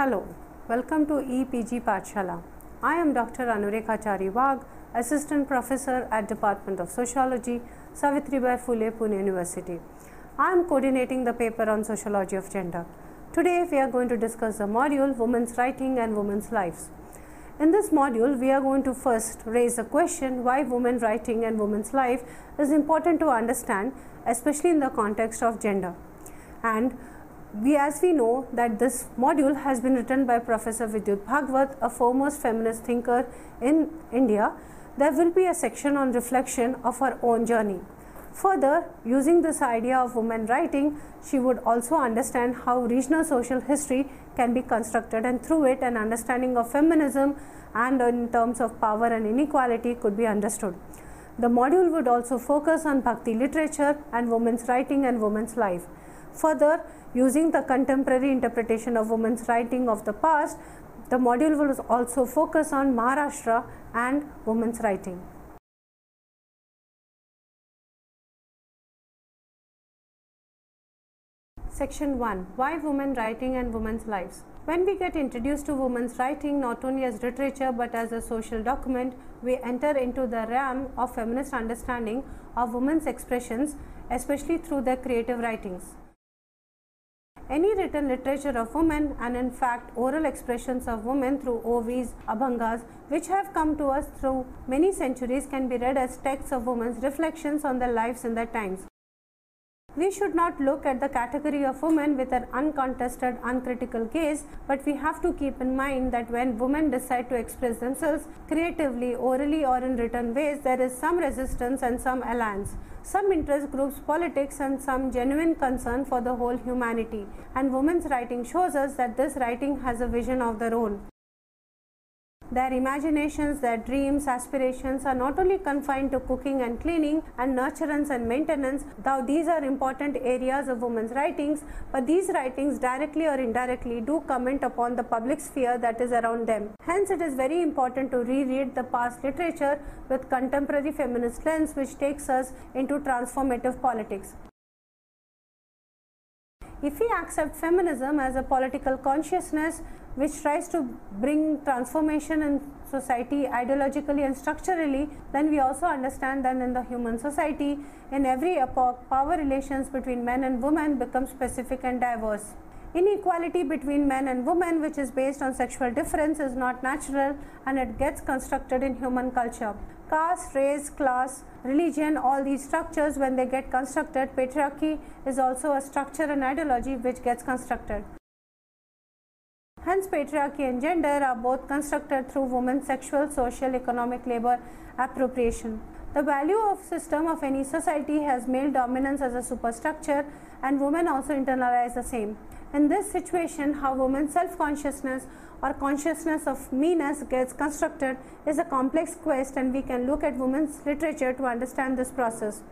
Hello, welcome to EPG Pathshala. I am Dr. Anurekhachari Wagh, Assistant Professor at Department of Sociology, Savitribai Phule, Pune University. I am coordinating the paper on Sociology of Gender. Today we are going to discuss the module Women's Writing and Women's Lives. In this module, we are going to first raise the question why women's writing and women's life is important to understand, especially in the context of gender. And as we know that this module has been written by Professor Vidya-mitra, a foremost feminist thinker in India, there will be a section on reflection of her own journey. Further, using this idea of women writing, she would also understand how regional social history can be constructed, and through it an understanding of feminism and in terms of power and inequality could be understood. The module would also focus on Bhakti literature and women's writing and women's life. Further, using the contemporary interpretation of women's writing of the past, the module will also focus on Maharashtra and women's writing. Section 1. Why women writing and women's lives? When we get introduced to women's writing not only as literature but as a social document, we enter into the realm of feminist understanding of women's expressions, especially through their creative writings. Any written literature of women, and in fact oral expressions of women through ovis, abhangas, which have come to us through many centuries, can be read as texts of women's reflections on their lives in their times. We should not look at the category of women with an uncontested, uncritical gaze, but we have to keep in mind that when women decide to express themselves creatively, orally or in written ways, there is some resistance and some alliance, some interest groups, politics and some genuine concern for the whole humanity. And women's writing shows us that this writing has a vision of their own. Their imaginations, their dreams, aspirations are not only confined to cooking and cleaning and nurturance and maintenance, though these are important areas of women's writings, but these writings directly or indirectly do comment upon the public sphere that is around them. Hence, it is very important to reread the past literature with contemporary feminist lens, which takes us into transformative politics. If we accept feminism as a political consciousness which tries to bring transformation in society ideologically and structurally, then we also understand that in the human society, in every epoch, power relations between men and women become specific and diverse. Inequality between men and women, which is based on sexual difference, is not natural and it gets constructed in human culture. Caste, race, class, religion, all these structures, when they get constructed, patriarchy is also a structure and ideology which gets constructed. Hence, patriarchy and gender are both constructed through women's sexual, social, economic, labor appropriation. The value of system of any society has male dominance as a superstructure, and women also internalize the same. In this situation, how women's self-consciousness or consciousness of meanness gets constructed is a complex quest, and we can look at women's literature to understand this process.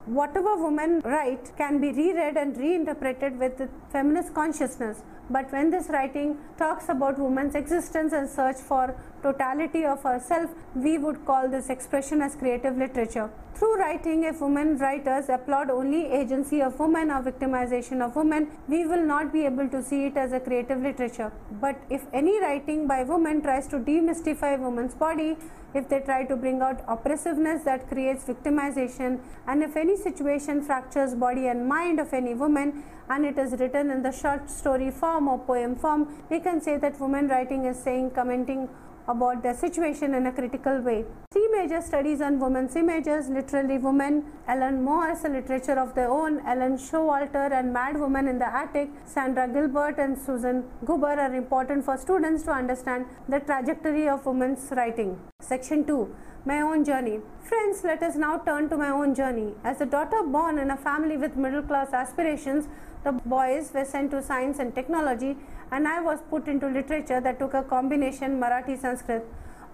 Whatever women write can be reread and reinterpreted with the feminist consciousness, but when this writing talks about women's existence and search for totality of herself, we would call this expression as creative literature. Through writing, if women writers applaud only agency of women or victimization of women, we will not be able to see it as a creative literature. But if any writing by women tries to demystify women's body, if they try to bring out oppressiveness that creates victimization, and if any situation fractures body and mind of any woman, and it is written in the short story form or poem form, we can say that women writing is commenting about their situation in a critical way. Three major studies on women's images, Literally Women, Ellen Moore's A Literature of Their Own, Ellen Showalter and Mad Woman in the Attic, Sandra Gilbert and Susan Guber are important for students to understand the trajectory of women's writing. Section 2. My own journey. Friends, let us now turn to my own journey. As a daughter born in a family with middle class aspirations, the boys were sent to science and technology, and I was put into literature that took a combination Marathi-Sanskrit.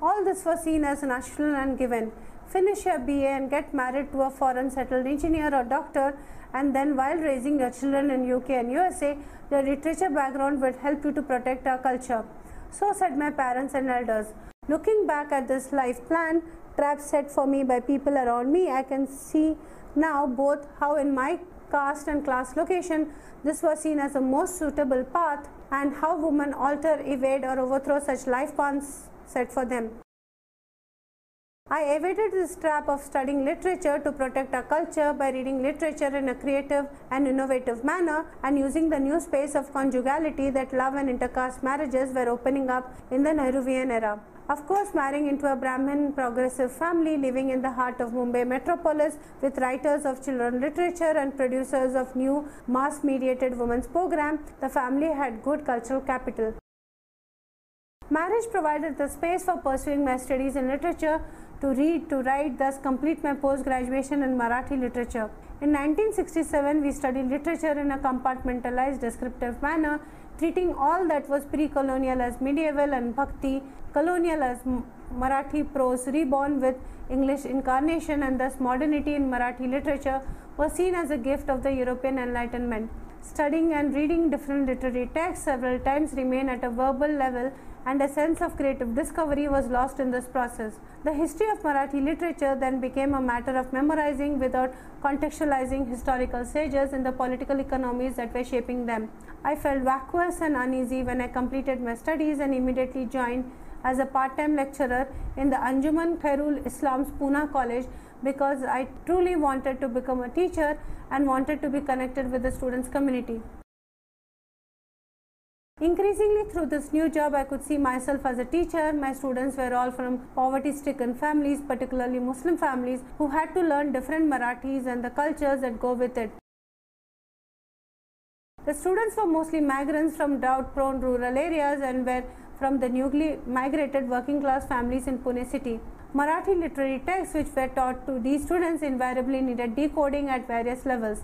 All this was seen as natural and given. Finish your BA and get married to a foreign settled engineer or doctor, and then while raising your children in UK and USA, your literature background will help you to protect our culture. So said my parents and elders. Looking back at this life plan, traps set for me by people around me, I can see Now, both how in my caste and class location this was seen as the most suitable path, and how women alter, evade or overthrow such life paths set for them. I evaded this trap of studying literature to protect our culture by reading literature in a creative and innovative manner and using the new space of conjugality that love and intercaste marriages were opening up in the Nehruvian era. Of course, marrying into a Brahmin progressive family living in the heart of Mumbai metropolis with writers of children literature and producers of new mass-mediated women's program, the family had good cultural capital. Marriage provided the space for pursuing my studies in literature, to read, to write, thus complete my post-graduation in Marathi literature. In 1967, we studied literature in a compartmentalized descriptive manner, treating all that was pre-colonial as medieval and Bhakti, colonial as Marathi prose reborn with English incarnation, and thus modernity in Marathi literature was seen as a gift of the European Enlightenment. Studying and reading different literary texts several times remained at a verbal level, and a sense of creative discovery was lost in this process. The history of Marathi literature then became a matter of memorizing without contextualizing historical sages in the political economies that were shaping them. I felt vacuous and uneasy when I completed my studies and immediately joined as a part-time lecturer in the Anjuman Khairul Islam's Pune College, because I truly wanted to become a teacher and wanted to be connected with the students' community. Increasingly through this new job, I could see myself as a teacher. My students were all from poverty-stricken families, particularly Muslim families, who had to learn different Marathis and the cultures that go with it. The students were mostly migrants from drought-prone rural areas and were from the newly migrated working-class families in Pune city. Marathi literary texts which were taught to these students invariably needed decoding at various levels.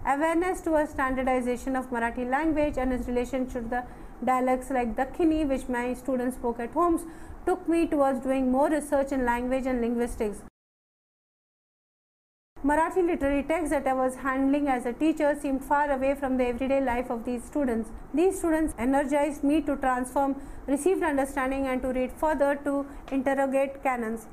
Awareness towards standardization of Marathi language and its relation to the dialects like Dakhini, which my students spoke at homes, took me towards doing more research in language and linguistics. Marathi literary texts that I was handling as a teacher seemed far away from the everyday life of these students. These students energized me to transform received understanding and to read further, to interrogate canons.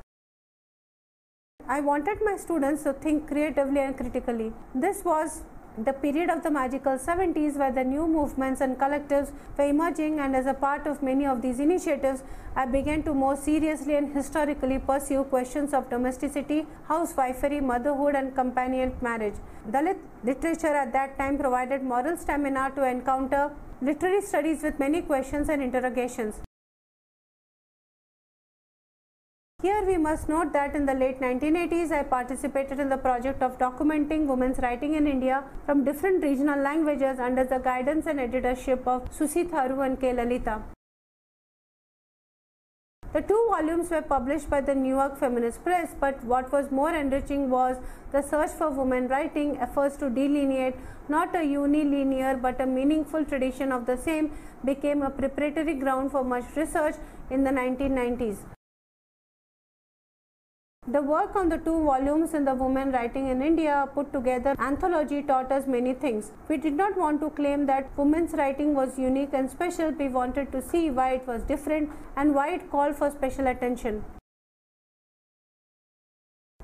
I wanted my students to think creatively and critically. This was the period of the magical 70s, where the new movements and collectives were emerging, and as a part of many of these initiatives, I began to more seriously and historically pursue questions of domesticity, housewifery, motherhood and companionate marriage. Dalit literature at that time provided moral stamina to encounter literary studies with many questions and interrogations. Here we must note that in the late 1980s, I participated in the project of documenting women's writing in India from different regional languages under the guidance and editorship of Susi Tharu and K. Lalita. The 2 volumes were published by the New York Feminist Press, but what was more enriching was the search for women writing, efforts to delineate not a unilinear but a meaningful tradition of the same became a preparatory ground for much research in the 1990s. The work on the 2 volumes in the Women Writing in India put together anthology taught us many things. We did not want to claim that women's writing was unique and special. We wanted to see why it was different and why it called for special attention.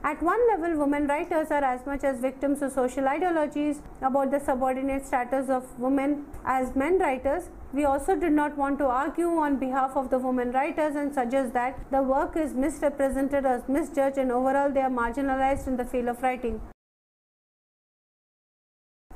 At one level, women writers are as much as victims of social ideologies about the subordinate status of women as men writers. We also did not want to argue on behalf of the women writers and suggest that the work is misrepresented or misjudged and overall they are marginalized in the field of writing.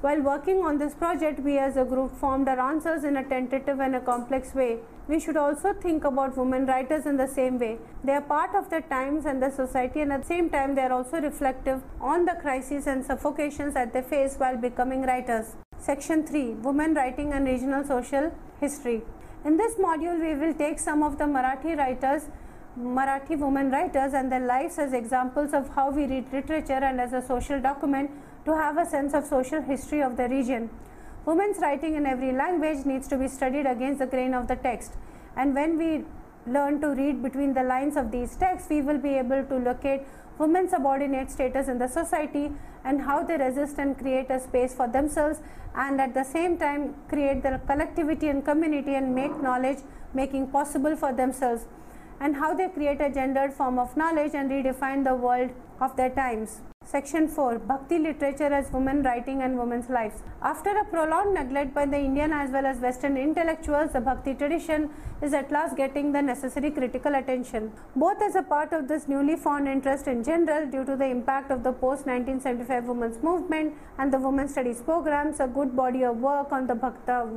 While working on this project, we as a group formed our answers in a tentative and a complex way. We should also think about women writers in the same way. They are part of the times and the society, and at the same time they are also reflective on the crises and suffocations that they face while becoming writers. Section 3. Women Writing and Regional Social History. In this module, we will take some of the Marathi women writers and their lives as examples of how we read literature and as a social document to have a sense of social history of the region. Women's writing in every language needs to be studied against the grain of the text, and when we learn to read between the lines of these texts, we will be able to locate women's subordinate status in the society and how they resist and create a space for themselves, and at the same time create the collectivity and community and make knowledge making possible for themselves, and how they create a gendered form of knowledge and redefine the world of their times. Section 4. Bhakti literature as women writing and women's lives. After a prolonged neglect by the Indian as well as Western intellectuals, the Bhakti tradition is at last getting the necessary critical attention, both as a part of this newly found interest in general due to the impact of the post-1975 women's movement and the women's studies programs. A good body of work on the Bhakta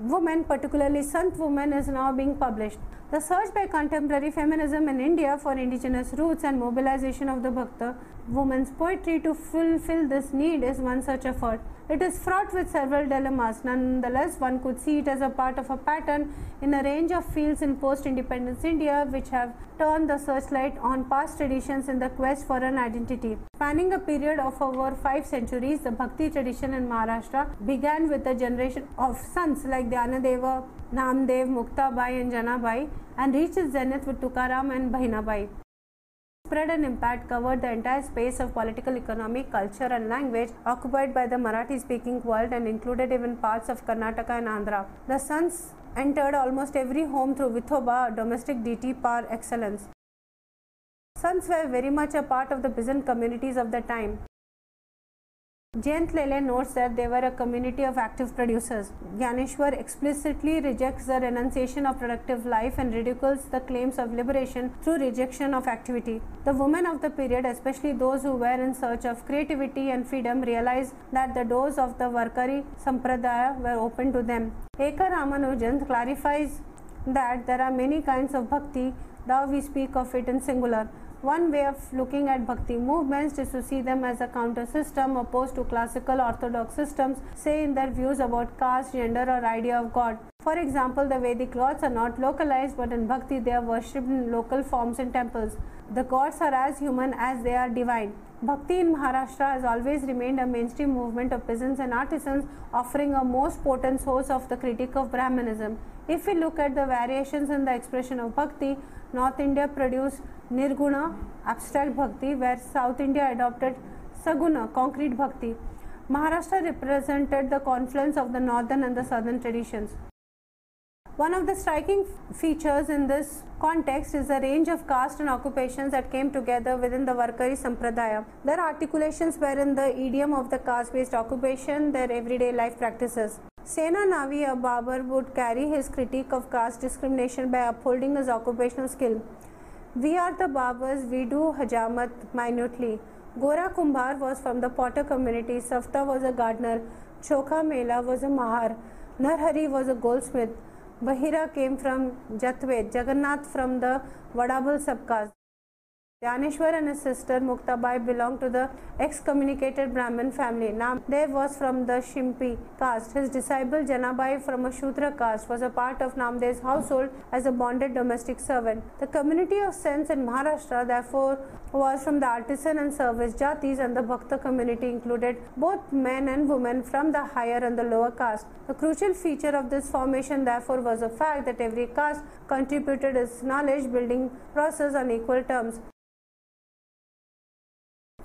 women, particularly Sant women, is now being published. The search by contemporary feminism in India for indigenous roots and mobilization of the Bhakta women's poetry to fulfill this need is one such effort. It is fraught with several dilemmas. Nonetheless, one could see it as a part of a pattern in a range of fields in post-independence India which have turned the searchlight on past traditions in the quest for an identity. Spanning a period of over 5 centuries, the Bhakti tradition in Maharashtra began with a generation of sons like Dhyanadeva, Namdev, Muktabai and Janabai and reached its zenith with Tukaram and Bahinabai. Spread and impact covered the entire space of political, economic, culture and language occupied by the Marathi-speaking world and included even parts of Karnataka and Andhra. The sons entered almost every home through Vithoba, a domestic deity par excellence. Sons were very much a part of the peasant communities of the time. Jayant Lele notes that they were a community of active producers. Gyaneshwar explicitly rejects the renunciation of productive life and ridicules the claims of liberation through rejection of activity. The women of the period, especially those who were in search of creativity and freedom, realized that the doors of the Varkari Sampradaya were open to them. Eka Ramanujan clarifies that there are many kinds of bhakti, though we speak of it in singular. One way of looking at Bhakti movements is to see them as a counter system opposed to classical orthodox systems, say in their views about caste, gender or idea of God. For example, the Vedic gods are not localized, but in Bhakti they are worshipped in local forms in temples. The gods are as human as they are divine. Bhakti in Maharashtra has always remained a mainstream movement of peasants and artisans, offering a most potent source of the critique of Brahmanism. If we look at the variations in the expression of Bhakti, North India produced Nirguna, abstract Bhakti, where South India adopted Saguna, concrete Bhakti. Maharashtra represented the confluence of the northern and the southern traditions. One of the striking features in this context is the range of caste and occupations that came together within the Varkari Sampradaya. Their articulations were in the idiom of the caste-based occupation, their everyday life practices. Sena Navi, a barber, would carry his critique of caste discrimination by upholding his occupational skill. We are the barbers, we do hajamat minutely. Gora Kumbhar was from the potter community, Safta was a gardener, Chokha Mela was a mahar, Narhari was a goldsmith, Bahira came from Jatwet, Jagannath from the Vadabal subcaste. Gyaneshwar and his sister Muktabai belonged to the excommunicated Brahmin family. Namdev was from the Shimpi caste. His disciple Janabai from a Shudra caste was a part of Namdev's household as a bonded domestic servant. The community of saints in Maharashtra therefore was from the artisan and service jatis, and the Bhakta community included both men and women from the higher and the lower caste. The crucial feature of this formation therefore was the fact that every caste contributed its knowledge building process on equal terms.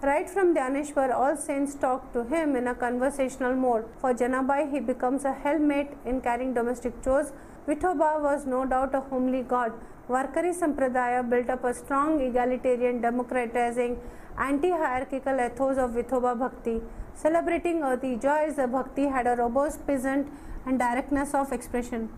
Right from Dhyaneshwar, all saints talk to him in a conversational mode. For Janabai, he becomes a helpmate in carrying domestic chores. Vithoba was no doubt a homely god. Varkari Sampradaya built up a strong egalitarian, democratizing, anti-hierarchical ethos of Vithoba Bhakti. Celebrating earthly joys, the Bhakti had a robust peasant and directness of expression.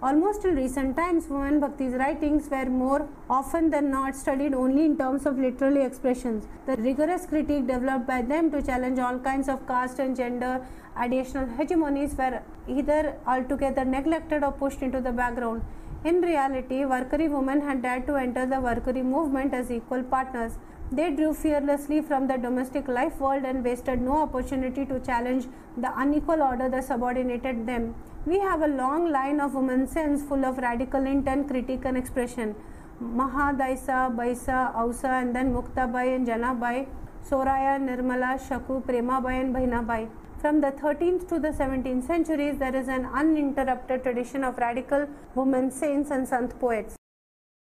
Almost in recent times, women Bhakti's writings were more often than not studied only in terms of literary expressions. The rigorous critique developed by them to challenge all kinds of caste and gender additional hegemonies were either altogether neglected or pushed into the background. In reality, Varkari women had dared to enter the Varkari movement as equal partners. They drew fearlessly from the domestic life world and wasted no opportunity to challenge the unequal order that subordinated them. We have a long line of women's saints full of radical intent, critique and expression. Mahadaisa, Baisa, Ausa and then Muktabai and Janabai, Soraya, Nirmala, Shaku, Premabai and Bahinabai. From the 13th to the 17th centuries, there is an uninterrupted tradition of radical women saints and Sant poets.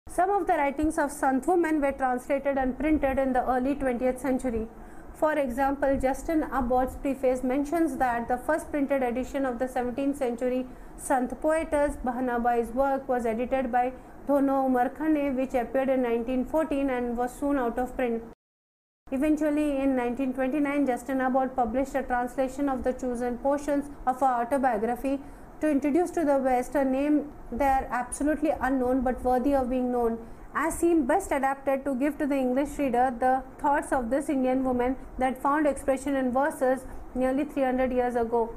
Some of the writings of Sant women were translated and printed in the early 20th century. For example, Justin Abbott's preface mentions that the first printed edition of the 17th century Sant poetess Bahanabai's work was edited by Dono Umar Khane, which appeared in 1914 and was soon out of print. Eventually, in 1929, Justin Abbott published a translation of the chosen portions of her autobiography to introduce to the West a name there absolutely unknown but worthy of being known, as seemed best adapted to give to the English reader the thoughts of this Indian woman that found expression in verses nearly 300 years ago.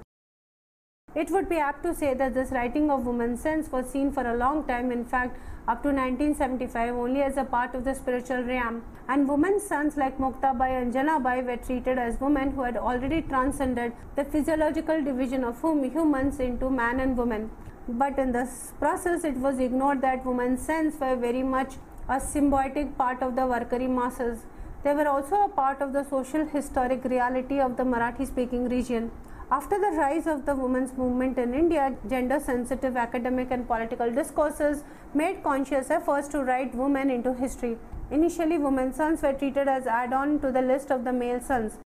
It would be apt to say that this writing of woman's sense was seen for a long time, in fact up to 1975, only as a part of the spiritual realm, and women's sons like Muktabai and Janabai were treated as women who had already transcended the physiological division of humans into man and woman. But in this process it was ignored that women's sense were very much a symbiotic part of the Warkari masses. They were also a part of the social historic reality of the Marathi speaking region. After the rise of the women's movement in India, gender-sensitive academic and political discourses made conscious efforts to write women into history. Initially, women's sons were treated as add-on to the list of the male sons.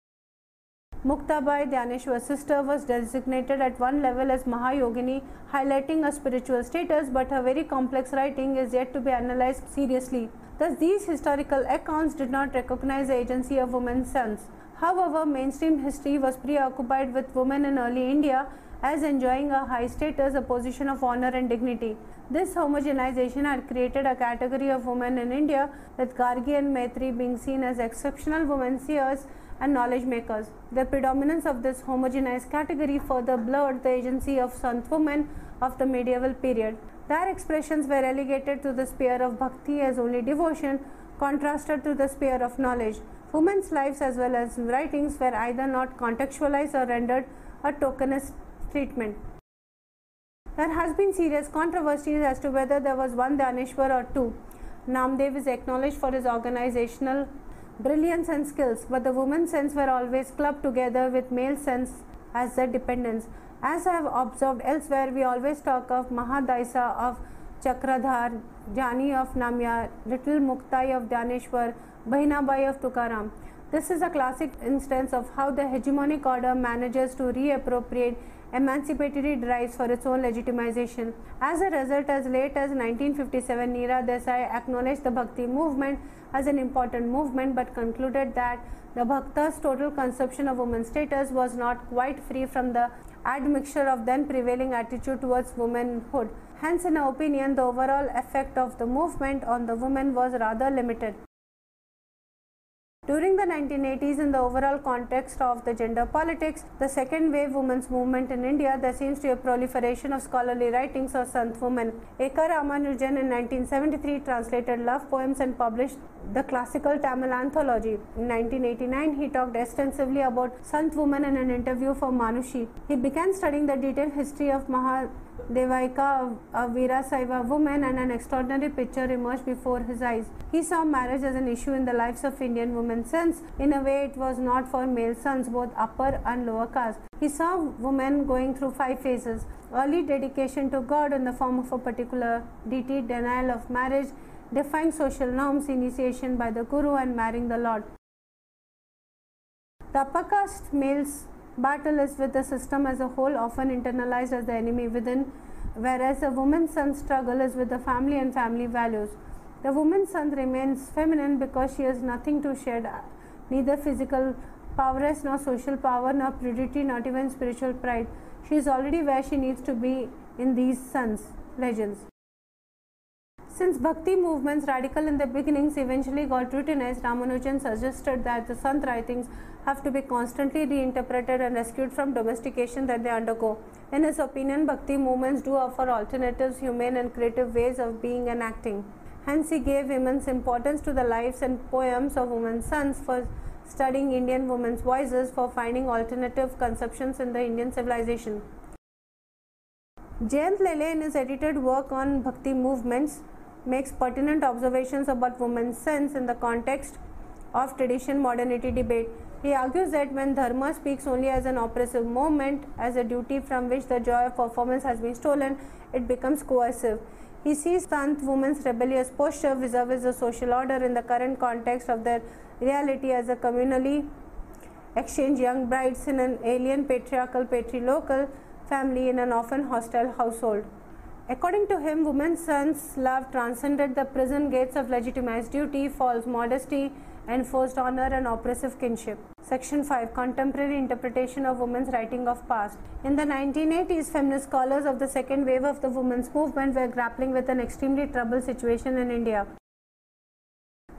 Muktabai, Dhyaneshwar's sister, was designated at one level as Mahayogini, highlighting a spiritual status, but her very complex writing is yet to be analyzed seriously. Thus, these historical accounts did not recognize the agency of women's sons. However, mainstream history was preoccupied with women in early India as enjoying a high status, a position of honor and dignity. This homogenization had created a category of women in India, with Gargi and Maitri being seen as exceptional women seers and knowledge makers. The predominance of this homogenized category further blurred the agency of Sant women of the medieval period. Their expressions were relegated to the sphere of bhakti as only devotion, contrasted to the sphere of knowledge. Women's lives as well as writings were either not contextualized or rendered a tokenist treatment. There has been serious controversies as to whether there was one Dhaneshwar or two. Namdev is acknowledged for his organizational brilliance and skills, but the women's sense were always clubbed together with male sense as their dependents. As I have observed elsewhere, we always talk of Mahadaisa of Chakradhar, Jani of Namya, Little Muktai of Dhaneshwar, Bahinabai of Tukaram. This is a classic instance of how the hegemonic order manages to reappropriate emancipatory drives for its own legitimization. As a result, as late as 1957, Neera Desai acknowledged the Bhakti movement as an important movement, but concluded that the Bhakta's total conception of woman's status was not quite free from the admixture of then prevailing attitude towards womanhood. Hence, in her opinion, the overall effect of the movement on the woman was rather limited. During the 1980s, in the overall context of the gender politics, the second wave women's movement in India, there seems to be a proliferation of scholarly writings of Sant women. A.K. Ramanujan in 1973 translated love poems and published the classical Tamil anthology. In 1989, he talked extensively about Sant women in an interview for Manushi. He began studying the detailed history of Mahadevaika, a Veerasaiva woman, and an extraordinary picture emerged before his eyes. He saw marriage as an issue in the lives of Indian women, since in a way it was not for male sons, both upper and lower caste. He saw women going through 5 phases: early dedication to God in the form of a particular deity, denial of marriage, defying social norms, initiation by the Guru, and marrying the Lord. The upper caste male's battle is with the system as a whole, often internalized as the enemy within, whereas the woman's son's struggle is with the family and family values. The woman's son remains feminine because she has nothing to shed, neither physical prowess, nor social power, nor purity, not even spiritual pride. She is already where she needs to be in these sons' legends. Since Bhakti movements, radical in the beginnings, eventually got routinized, Ramanujan suggested that the Sant writings have to be constantly reinterpreted and rescued from domestication that they undergo. In his opinion, Bhakti movements do offer alternatives, humane and creative ways of being and acting. Hence, he gave immense importance to the lives and poems of women's sons, for studying Indian women's voices, for finding alternative conceptions in the Indian civilization. Jayant Lele, in his edited work on Bhakti movements, makes pertinent observations about women's sense in the context of tradition-modernity debate. He argues that when Dharma speaks only as an oppressive movement, as a duty from which the joy of performance has been stolen, it becomes coercive. He sees Sant women's rebellious posture vis-a-vis the social order in the current context of their reality as a communally exchanged young brides in an alien patriarchal patrilocal family in an often hostile household. According to him, women's sons' love transcended the prison gates of legitimized duty, false modesty, enforced honor and oppressive kinship. Section 5. Contemporary interpretation of women's writing of past. In the 1980s, feminist scholars of the second wave of the women's movement were grappling with an extremely troubled situation in India.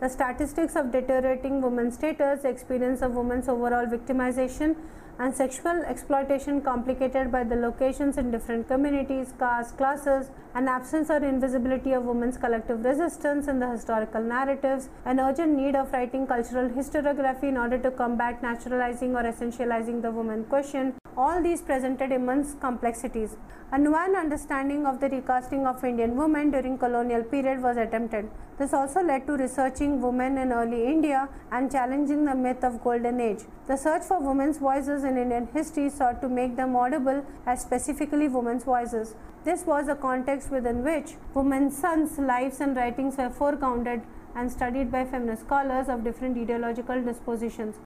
The statistics of deteriorating women's status, the experience of women's overall victimization, and sexual exploitation complicated by the locations in different communities, castes, classes, and absence or invisibility of women's collective resistance in the historical narratives, an urgent need of writing cultural historiography in order to combat naturalizing or essentializing the woman question. All these presented immense complexities. A nuanced understanding of the recasting of Indian women during colonial period was attempted. This also led to researching women in early India and challenging the myth of golden age. The search for women's voices in Indian history sought to make them audible as specifically women's voices. This was a context within which women's sons' lives and writings were foregrounded and studied by feminist scholars of different ideological dispositions.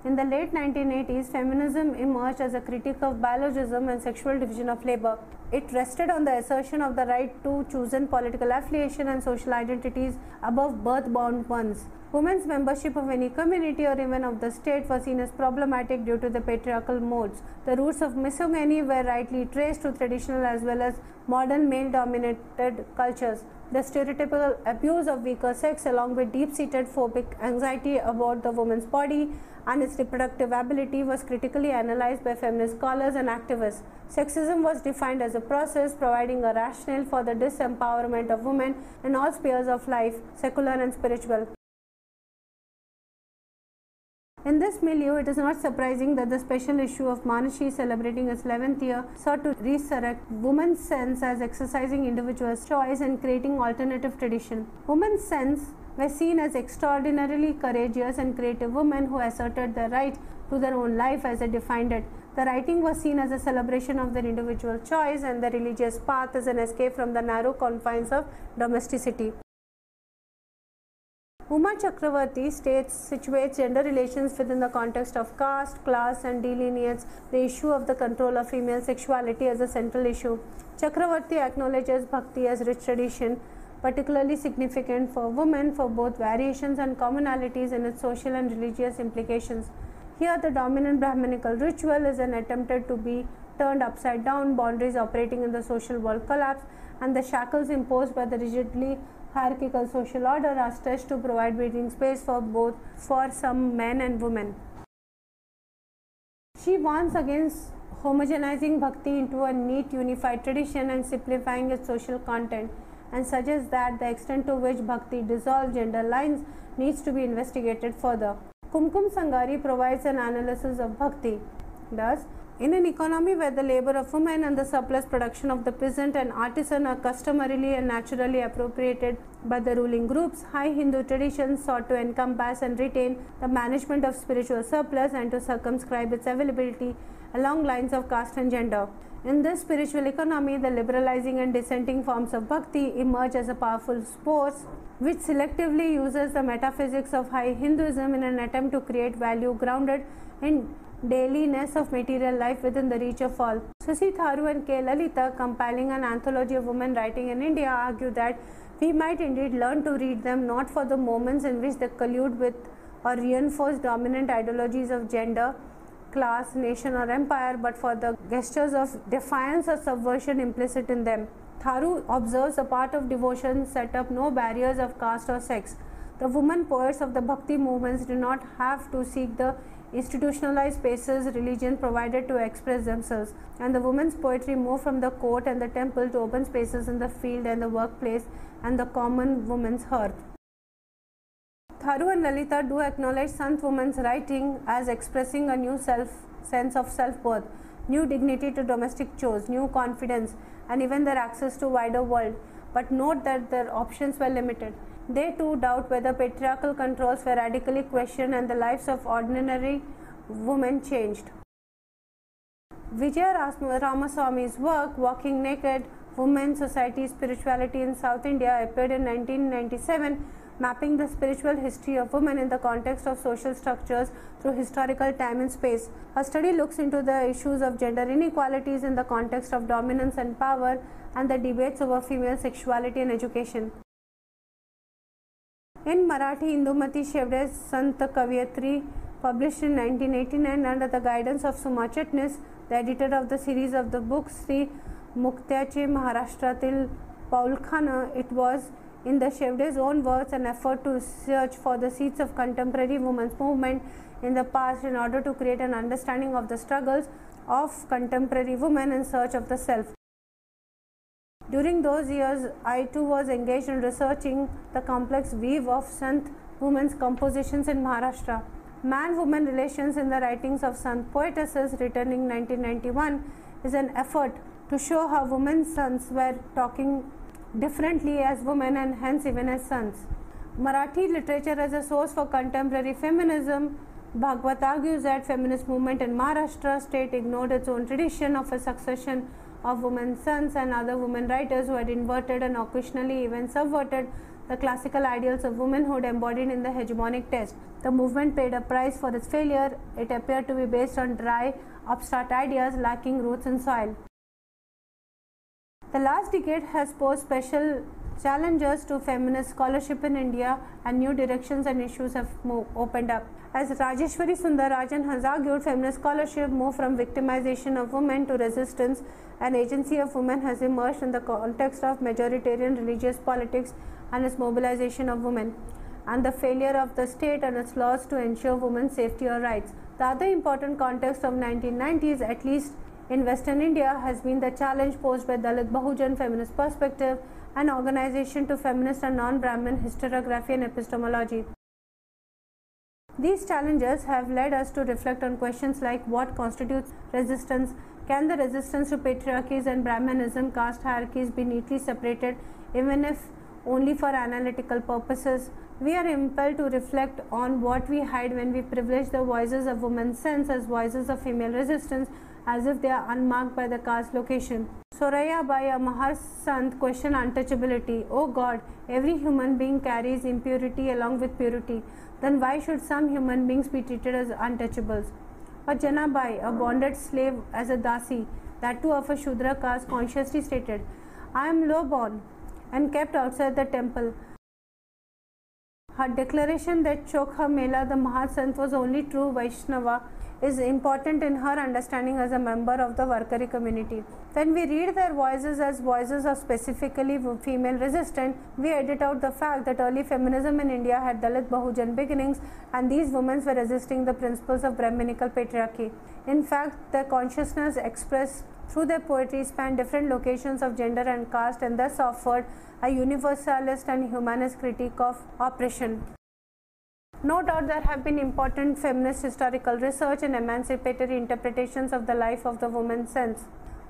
In the late 1980s, feminism emerged as a critique of biologism and sexual division of labor. It rested on the assertion of the right to chosen political affiliation and social identities above birth-bound ones. Women's membership of any community or even of the state was seen as problematic due to the patriarchal modes. The roots of misogyny were rightly traced to traditional as well as modern male-dominated cultures. The stereotypical abuse of weaker sex along with deep-seated phobic anxiety about the woman's body and its reproductive ability was critically analyzed by feminist scholars and activists. Sexism was defined as a process providing a rationale for the disempowerment of women in all spheres of life, secular and spiritual. In this milieu, it is not surprising that the special issue of Manashi celebrating its 11th year sought to resurrect women's sense as exercising individual's choice and creating alternative tradition. Women's sense were seen as extraordinarily courageous and creative women who asserted their right to their own life as they defined it. The writing was seen as a celebration of their individual choice and the religious path as an escape from the narrow confines of domesticity. Uma Chakravarti situates gender relations within the context of caste, class and delineates the issue of the control of female sexuality as a central issue. Chakravarti acknowledges Bhakti as rich tradition, particularly significant for women for both variations and commonalities in its social and religious implications. Here the dominant Brahminical ritual is an attempted to be turned upside down, boundaries operating in the social world collapse, and the shackles imposed by the rigidly hierarchical social order are stretched to provide breathing space for some men and women. She warns against homogenizing Bhakti into a neat unified tradition and simplifying its social content, and suggests that the extent to which Bhakti dissolves gender lines needs to be investigated further. Kumkum Sangari provides an analysis of Bhakti. Thus, in an economy where the labor of women and the surplus production of the peasant and artisan are customarily and naturally appropriated by the ruling groups, high Hindu traditions sought to encompass and retain the management of spiritual surplus and to circumscribe its availability along lines of caste and gender. In this spiritual economy, the liberalizing and dissenting forms of Bhakti emerge as a powerful force which selectively uses the metaphysics of high Hinduism in an attempt to create value grounded in dailiness of material life within the reach of all. Susi Tharu and K. Lalita, compiling an anthology of women writing in India, argue that we might indeed learn to read them not for the moments in which they collude with or reinforce dominant ideologies of gender, class, nation or empire, but for the gestures of defiance or subversion implicit in them. Tharu observes a part of devotion set up no barriers of caste or sex. The women poets of the Bhakti movements do not have to seek the institutionalized spaces religion provided to express themselves, and the women's poetry moved from the court and the temple to open spaces in the field and the workplace and the common woman's hearth. Tharu and Lalita do acknowledge Sant women's writing as expressing a new sense of self-worth, new dignity to domestic chores, new confidence, and even their access to wider world, but note that their options were limited. They too doubt whether patriarchal controls were radically questioned and the lives of ordinary women changed. Vijaya Ramaswamy's work, Walking Naked, Women, Society, Spirituality in South India, appeared in 1997, mapping the spiritual history of women in the context of social structures through historical time and space. Her study looks into the issues of gender inequalities in the context of dominance and power and the debates over female sexuality and education. In Marathi, Indumati Shevde's Sant Kaviyatri, published in 1989 under the guidance of Suma Chitnis, the editor of the series of the book Sri Muktyache Maharashtratil Paulkhana, it was, in the Shevde's own words, an effort to search for the seeds of contemporary women's movement in the past in order to create an understanding of the struggles of contemporary women in search of the self. During those years, I too was engaged in researching the complex weave of Sant women's compositions in Maharashtra. Man-woman relations in the writings of Sant poetesses, written in 1991, is an effort to show how women's sons were talking differently as women and hence even as sons. Marathi literature as a source for contemporary feminism. Bhagwat argues that feminist movement in Maharashtra state ignored its own tradition of a succession of women's sons and other women writers who had inverted and occasionally even subverted the classical ideals of womanhood embodied in the hegemonic text. The movement paid a price for its failure. It appeared to be based on dry, abstract ideas lacking roots in soil. The last decade has posed special challenges to feminist scholarship in India, and new directions and issues have opened up. As Rajeshwari Sundarajan has argued, feminist scholarship moved from victimization of women to resistance. An agency of women has emerged in the context of majoritarian religious politics and its mobilization of women, and the failure of the state and its laws to ensure women's safety or rights. The other important context of 1990s, at least in Western India, has been the challenge posed by Dalit Bahujan feminist perspective and organization to feminist and non-Brahmin historiography and epistemology. These challenges have led us to reflect on questions like what constitutes resistance, can the resistance to patriarchies and Brahmanism caste hierarchies be neatly separated even if only for analytical purposes. We are impelled to reflect on what we hide when we privilege the voices of women's sense as voices of female resistance as if they are unmarked by the caste location. Soraya by a Mahar Sant questioned untouchability. Oh God, every human being carries impurity along with purity. Then why should some human beings be treated as untouchables? Or Janabai, a bonded slave as a dasi, that too of a Shudra caste, consciously stated, I am low born and kept outside the temple. Her declaration that Chokha Mela, the Mahasant, was only true Vaishnava is important in her understanding as a member of the Varkari community. When we read their voices as voices of specifically female resistance, we edit out the fact that early feminism in India had Dalit Bahujan beginnings and these women were resisting the principles of Brahminical patriarchy. In fact, their consciousness expressed through their poetry spanned different locations of gender and caste and thus offered a universalist and humanist critique of oppression. No doubt there have been important feminist historical research and emancipatory interpretations of the life of the woman since.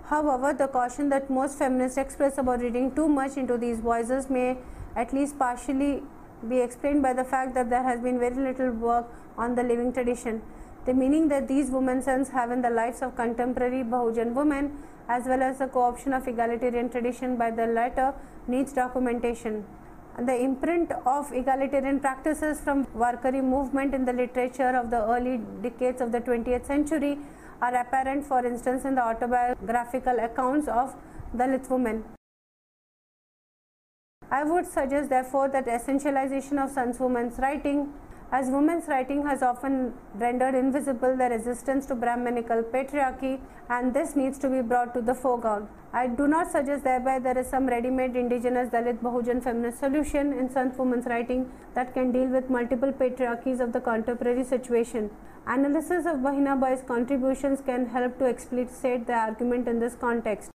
However, the caution that most feminists express about reading too much into these voices may at least partially be explained by the fact that there has been very little work on the living tradition. The meaning that these women's sons have in the lives of contemporary Bahujan women, as well as the co-option of egalitarian tradition by the latter, needs documentation. The imprint of egalitarian practices from Varkari movement in the literature of the early decades of the 20th century are apparent, for instance, in the autobiographical accounts of Dalit women. I would suggest, therefore, that essentialization of Sant's women's writing, as women's writing has often rendered invisible the resistance to Brahminical patriarchy, and this needs to be brought to the foreground. I do not suggest thereby there is some ready-made indigenous Dalit Bahujan feminist solution in Sant women's writing that can deal with multiple patriarchies of the contemporary situation. Analysis of Bahinabai's contributions can help to explicate the argument in this context.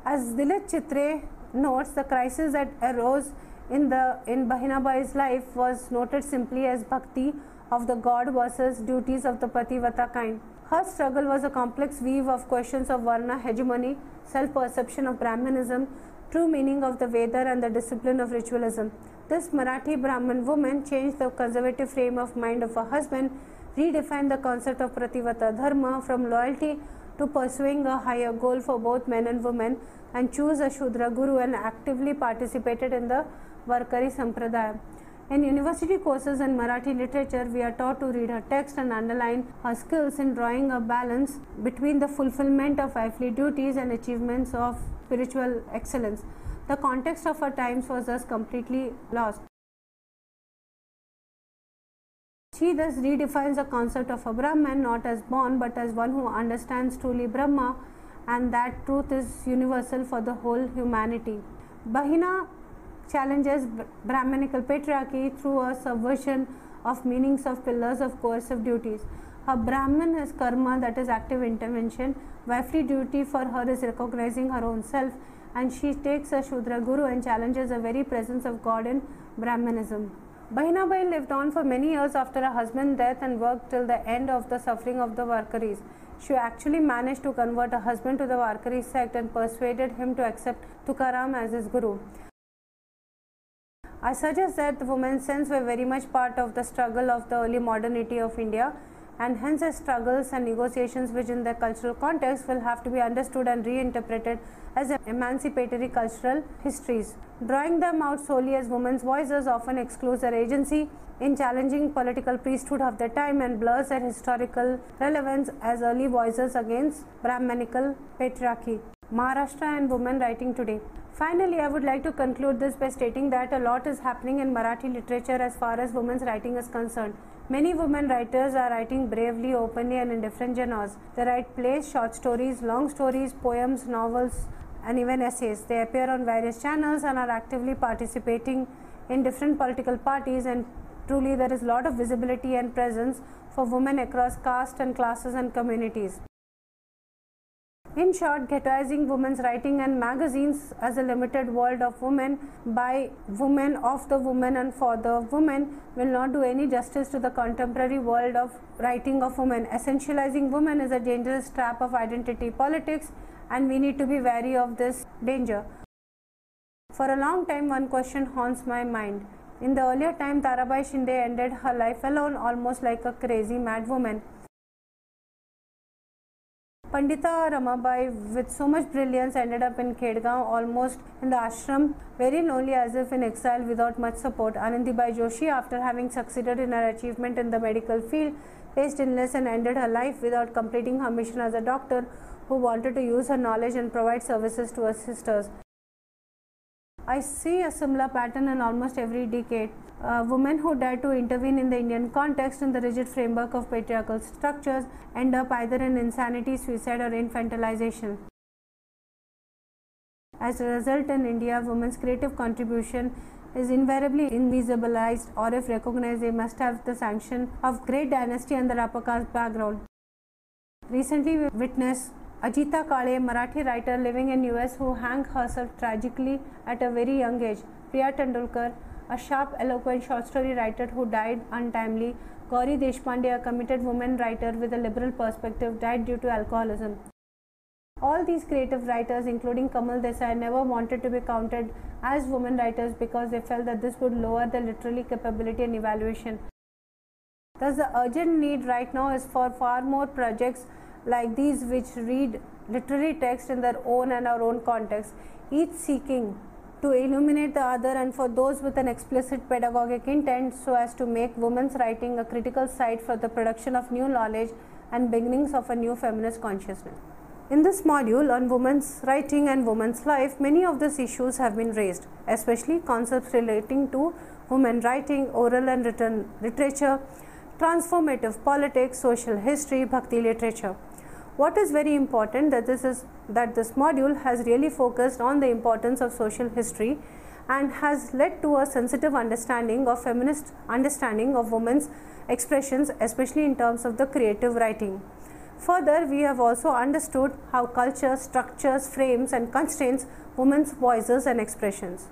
As Dilit Chitre notes, the crisis that arose in Bahinabai's life was noted simply as Bhakti of the God versus duties of the Pativata kind. Her struggle was a complex weave of questions of Varna hegemony, self-perception of Brahmanism, true meaning of the Veda and the discipline of ritualism. This Marathi Brahmin woman changed the conservative frame of mind of her husband, redefined the concept of Prativata Dharma from loyalty to pursuing a higher goal for both men and women, and chose a Shudra Guru and actively participated in the Varkari Sampradaya. In university courses in Marathi literature, we are taught to read her text and underline her skills in drawing a balance between the fulfillment of wifely duties and achievements of spiritual excellence. The context of her times was thus completely lost. She thus redefines the concept of a Brahman not as born but as one who understands truly Brahma, and that truth is universal for the whole humanity. Bahina challenges Brahmanical patriarchy through a subversion of meanings of pillars of coercive duties. A Brahman is karma, that is active intervention. Wifely duty for her is recognizing her own self, and she takes a Shudra Guru and challenges the very presence of God in Brahmanism. Bahinabai lived on for many years after her husband's death and worked till the end of the suffering of the Varkaris. She actually managed to convert her husband to the Varkari sect and persuaded him to accept Tukaram as his guru. I suggest that the women's sense were very much part of the struggle of the early modernity of India, and hence the struggles and negotiations which in their cultural context will have to be understood and reinterpreted as emancipatory cultural histories. Drawing them out solely as women's voices often excludes their agency in challenging political priesthood of their time and blurs their historical relevance as early voices against Brahmanical patriarchy. Maharashtra and women writing today. Finally, I would like to conclude this by stating that a lot is happening in Marathi literature as far as women's writing is concerned. Many women writers are writing bravely, openly and in different genres. They write plays, short stories, long stories, poems, novels and even essays. They appear on various channels and are actively participating in different political parties, and truly there is a lot of visibility and presence for women across caste and classes and communities. In short, ghettoizing women's writing and magazines as a limited world of women by women, of the women and for the women will not do any justice to the contemporary world of writing of women. Essentializing women is a dangerous trap of identity politics, and we need to be wary of this danger. For a long time, one question haunts my mind. In the earlier time, Tarabai Shinde ended her life alone, almost like a crazy mad woman. Pandita Ramabai, with so much brilliance, ended up in Khedgaon, almost in the ashram, very lonely as if in exile without much support. Anandibai Joshi, after having succeeded in her achievement in the medical field, faced illness and ended her life without completing her mission as a doctor who wanted to use her knowledge and provide services to her sisters. I see a similar pattern in almost every decade. Women who dare to intervene in the Indian context in the rigid framework of patriarchal structures end up either in insanity, suicide or infantilization. As a result, in India, women's creative contribution is invariably invisibilized, or if recognized, they must have the sanction of great dynasty and the upper caste background. Recently, we witnessed Ajita Kale, Marathi writer living in US who hanged herself tragically at a very young age. Priya Tendulkar, a sharp, eloquent short story writer who died untimely. Gauri Deshpande, a committed woman writer with a liberal perspective, died due to alcoholism. All these creative writers, including Kamal Desai, never wanted to be counted as women writers because they felt that this would lower their literary capability and evaluation. Thus, the urgent need right now is for far more projects like these which read literary text in their own and our own context, each seeking to illuminate the other, and for those with an explicit pedagogic intent so as to make women's writing a critical site for the production of new knowledge and beginnings of a new feminist consciousness. In this module on women's writing and women's life, many of these issues have been raised, especially concepts relating to women writing, oral and written literature, transformative politics, social history, Bhakti literature. What is very important that this module has really focused on the importance of social history and has led to a sensitive understanding of feminist understanding of women's expressions, especially in terms of the creative writing. Further, we have also understood how culture structures, frames and constraints women's voices and expressions.